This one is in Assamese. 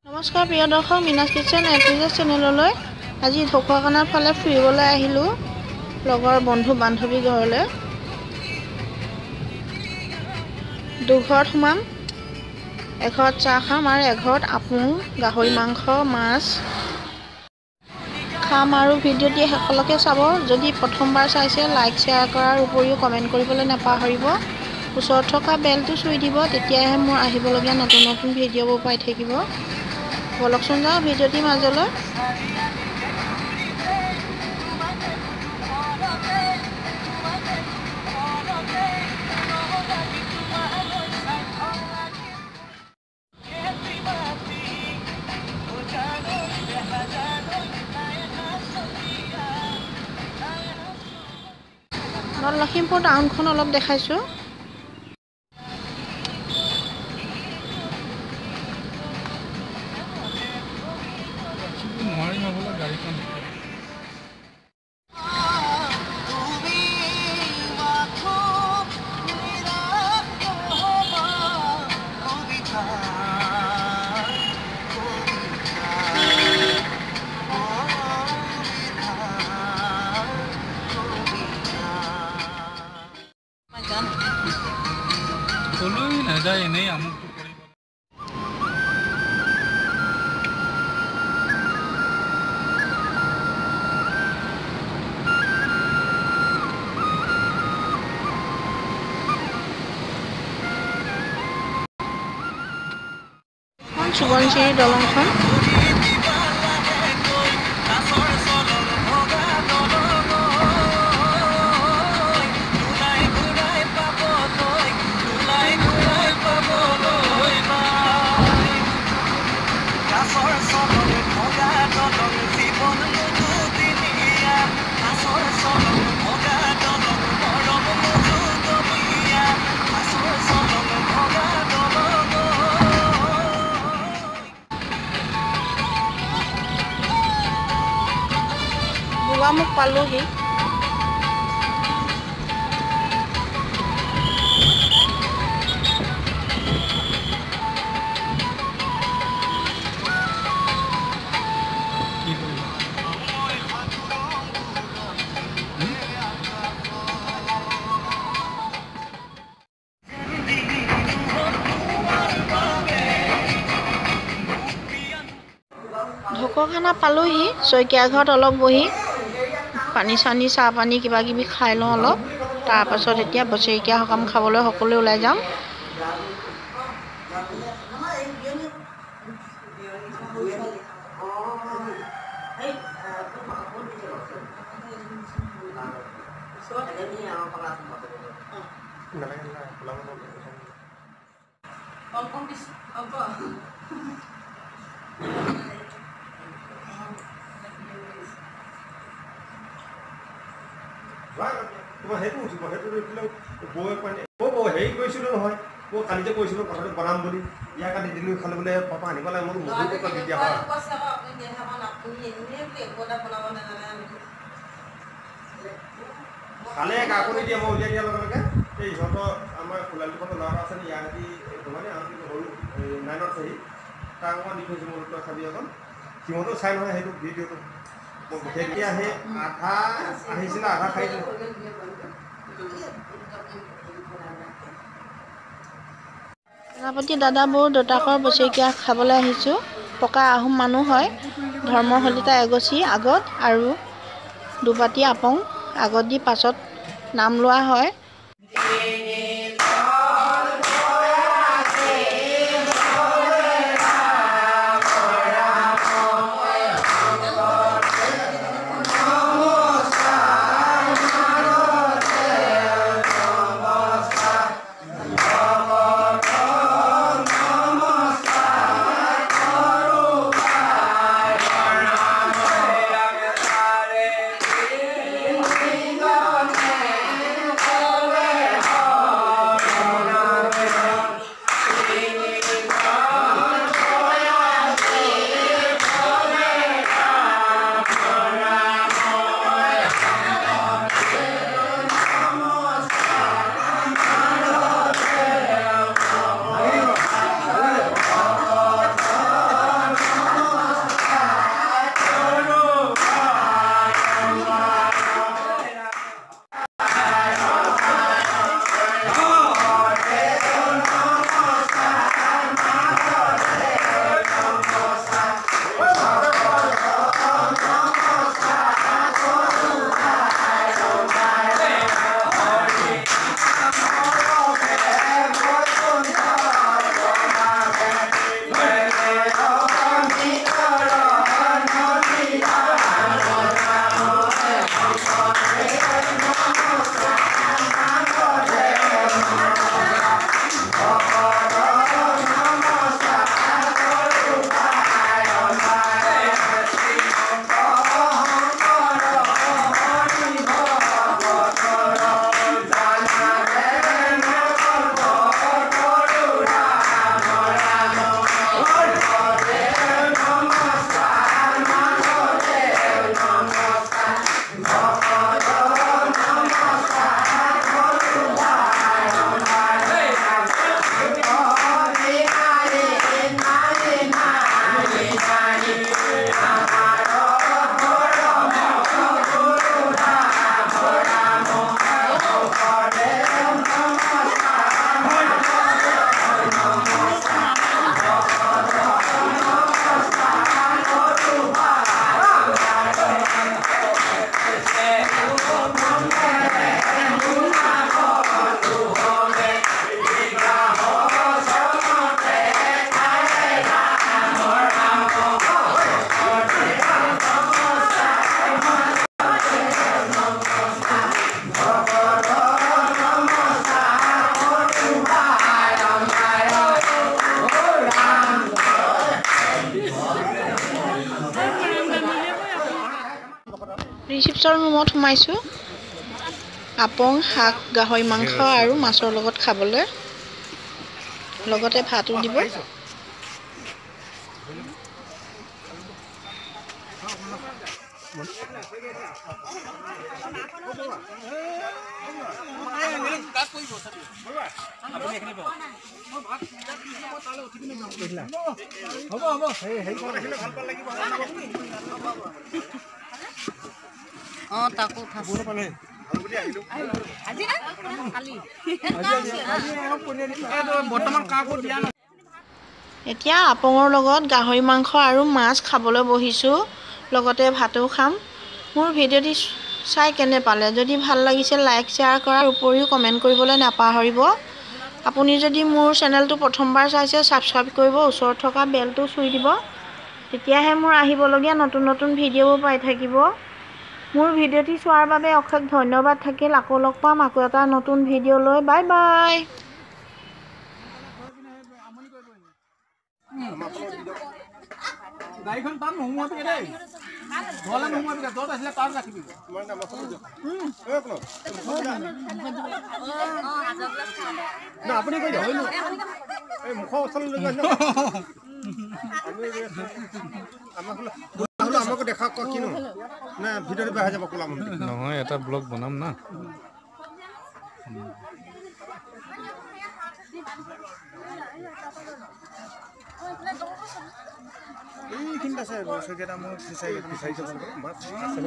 নমস্কাৰ প্ৰিয় দৰ্শক, মিনাছ কিচেন এভৰিডে চেনেললৈ আজি ঢকুৱাখানাৰ ফালে ফুৰিবলৈ আহিলোঁ লগৰ বন্ধু বান্ধৱী ঘৰলৈ। দুঘৰত সোমাম, এঘৰত চাহ খাম আৰু এঘৰত আপোং, গাহৰি মাংস, মাছ খাম আৰু ভিডিঅ'টি সকলোকে চাব। যদি প্ৰথমবাৰ চাইছে লাইক শ্বেয়াৰ কৰাৰ উপৰিও কমেণ্ট কৰিবলৈ নাপাহৰিব। ওচৰত থকা বেলটো চুই দিব, তেতিয়াহে মোৰ আহিবলগীয়া নতুন নতুন ভিডিঅ'বোৰ পাই থাকিব। বলকচোন যাওঁ ভিডিঅ'টিৰ মাজলৈ। লখিমপুৰ টাউনখন অলপ দেখাইছোঁ। সুবৰ্ণচিৰি দলংখন মোক পালোহি। ঢকুৱাখানা পালোহি। শইকীয়া ঘৰত অলপ বহি পানী চানী চাহ পানী কিবা কিবি খাই লওঁ অলপ। তাৰপাছত এতিয়া বছৰেকীয়া সকাম খাবলৈ সকলোৱে ওলাই যাম। হেৰি কৰিছিলোঁ নহয়, মই কালি যে কৈছিলোঁ কথাটো বনাম বুলি, ইয়াক কালি দিলোঁ খালে বোলে পাপা আনিব লাগে। মোৰ তেতিয়া হয় খালে কাকনি দিয়ে, মই উলিয়াই দিয়াৰ লগে লগে এই ইহঁতৰ আমাৰ খোলালিপৰ ল'ৰা আছে ইয়াৰ সৈতে মানে আৰু সৰু 9ত আহি তাক মই দি থৈছোঁ মোৰ তই খাবি এখন। সিহঁতেও চাই নহয় সেইটো ভিডিঅ'টো। মই তেতিয়া সেই আধা আহিছিলে, আধা খাইছিলোঁ। সেনাপতি দাদা বৌ দেউতাকৰ বছৰেকীয়া খাবলৈ আহিছোঁ। পকা আহোম মানুহ হয়। ধৰ্মশলিতা এগছি আগত আৰু দুবাটি আপং আগত দি পাছত নাম লোৱা হয়। ৰিচিপশ্যন ৰুমত সোমাইছোঁ আপং শাক গাহৰি মাংস আৰু মাছৰ লগত খাবলৈ লগতে ভাতো দিব তাকো এতিয়া আপঙৰ লগত গাহৰি মাংস আৰু মাছ খাবলৈ বহিছোঁ লগতে ভাতো খাম মোৰ ভিডিঅ'টি চাই কেনে পালে যদি ভাল লাগিছে লাইক শ্বেয়াৰ কৰাৰ উপৰিও কমেণ্ট কৰিবলৈ নাপাহৰিব আপুনি যদি মোৰ চেনেলটো প্ৰথমবাৰ চাইছে ছাবস্ক্ৰাইব কৰিব ওচৰত থকা বেলটো চুই দিব তেতিয়াহে মোৰ আহিবলগীয়া নতুন নতুন ভিডিঅ'বোৰ পাই থাকিব মোৰ ভিডিঅ'টি চোৱাৰ বাবে অশেষ ধন্যবাদ থাকিল আকৌ লগ পাম আকৌ এটা নতুন ভিডিঅ' লৈ বাই বাই গাড়ীখন তাত নোহোৱাবি দেই ঘৰলৈ নোহোৱাবি য'ত আছিলে তাত ৰাখিবি না আপুনি কৈ দিয়ক এই মুখৰ ওচৰলৈ লৈ গৈছে আমাক দেখা কিনো না ভিডিঅ'টো বেয়া হৈ যাব ক'লা মন্দিৰ নহয় এটা ব্লগ বনাম না এইখিনিত আছে বছৰকেইটা মোৰ ফিচাৰি মাছ আছে